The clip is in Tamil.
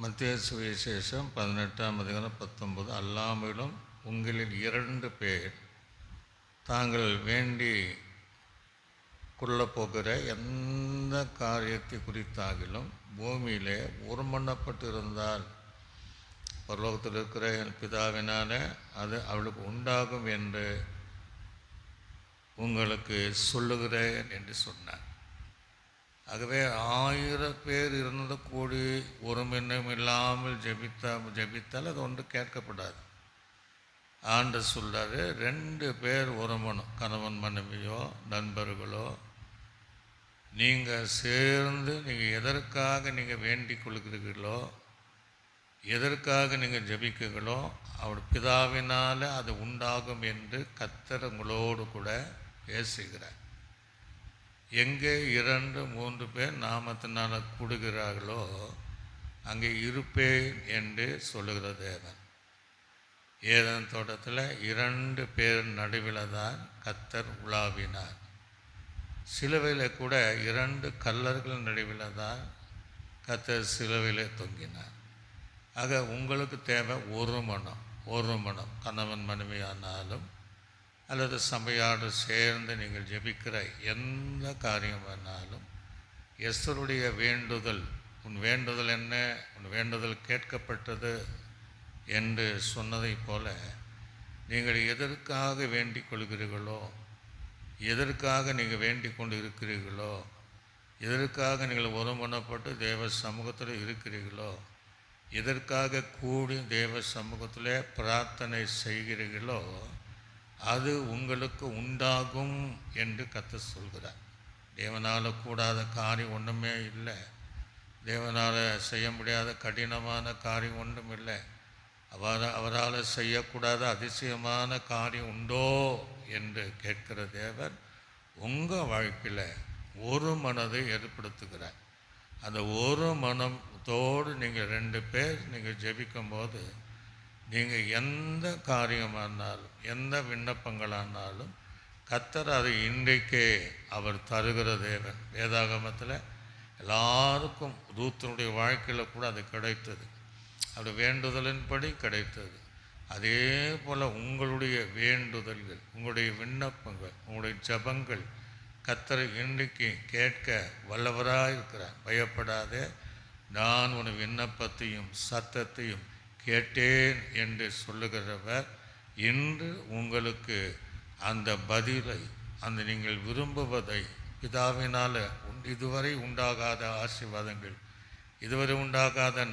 மத்தேயு சுவிசேஷம் 18ஆம் அதிகாரம் 19. அல்லாமலும் உங்களில் 2 பேர் தாங்கள் வேண்டி கொள்ளப்போகிற எந்த காரியத்தை குறித்தாகிலும் பூமியிலே ஒருமனப்பட்டு இருந்தால் பரலோகத்தில் இருக்கிற என் பிதாவினால அது அவளுக்கு உண்டாகும் என்று உங்களுக்கு சொல்லுகிறேன் என்று சொன்னார். ஆகவே 1000 பேர் இருந்து கூடி ஒரு மின்னம் இல்லாமல் ஜெபித்தால் அது ஒன்று கேட்கப்படாது. ஆண்டவர் சொல்றாரு, 2 பேர் ஒரு மனம், கணவன் மனைவியோ நண்பர்களோ, நீங்கள் சேர்ந்து நீங்கள் எதற்காக நீங்கள் வேண்டிக் கொள்கிறீர்களோ, எதற்காக நீங்கள் ஜெபிக்கிறீர்களோ அவர் பிதாவினால் அது உண்டாகும் என்று கர்த்தர் உங்களோடு கூட பேசுகிறார். எங்கே 2, 3 பேர் நாமத்தினால் கூடுகிறார்களோ அங்கே இருப்பேன் என்று சொல்லுகிற தேவன். ஏதேன் தோட்டத்தில் 2 பேர் நடுவில் தான் கர்த்தர் உலாவினார். சிலுவையில் கூட 2 கல்லர்கள் நடுவில் தான் கர்த்தர் சிலுவையில் தொங்கினார். ஆக உங்களுக்கு தேவை ஒரு மனம், கணவன் மனைவியானாலும் அல்லது சபையோடு சேர்ந்து நீங்கள் ஜெபிக்கிற எந்த காரியம் வேணாலும் எஸ்தருடைய வேண்டுதல், உன் வேண்டுதல் என்ன, உன் வேண்டுதல் கேட்கப்பட்டது என்று சொன்னதைப் போல நீங்கள் எதற்காக வேண்டிக் கொள்கிறீர்களோ, எதற்காக நீங்கள் வேண்டிக் கொண்டு இருக்கிறீர்களோ, எதற்காக நீங்கள் ஒருமனப்பட்டு தேவ சமூகத்தில் இருக்கிறீர்களோ, எதற்காக கூடி தேவ சமூகத்தில் பிரார்த்தனை செய்கிறீர்களோ அது உங்களுக்கு உண்டாகும் என்று கர்த்தர் சொல்கிறார். தேவனால் கூடாத காரியம் ஒன்றுமே இல்லை. தேவனால் செய்ய முடியாத கடினமான காரியம் ஒன்றும் இல்லை. அவரால் செய்யக்கூடாத அதிசயமான காரியம் உண்டோ என்று கேட்கிற தேவன் உங்கள் வாழ்க்கையில் ஒரு மனதை ஏற்படுத்துகிறார். அந்த ஒரு மனத்தோடு நீங்கள் 2 பேர் நீங்கள் ஜெபிக்கும் போது நீங்கள் எந்த காரியமானாலும் எந்த விண்ணப்பங்களானாலும் கர்த்தர் அதை இன்றைக்கே அவர் தருகிற தேவன். வேதாகமத்தில் எல்லாருக்கும் ரூத்தினுடைய வாழ்க்கையில் கூட அது கிடைத்தது. அது வேண்டுதலின்படி கிடைத்தது. அதே போல் உங்களுடைய வேண்டுதல்கள், உங்களுடைய விண்ணப்பங்கள், உங்களுடைய ஜபங்கள் கர்த்தர் இன்றைக்கு கேட்க வல்லவராக இருக்கிறார். பயப்படாதே, நான் உன் விண்ணப்பத்தையும் சத்தத்தையும் கேட்டேன் என்று சொல்லுகிறவர் இன்று உங்களுக்கு அந்த பதிலை, அந்த நீங்கள் விரும்புவதை, பிதாவினால் இதுவரை உண்டாகாத ஆசீர்வாதங்கள், இதுவரை உண்டாகாத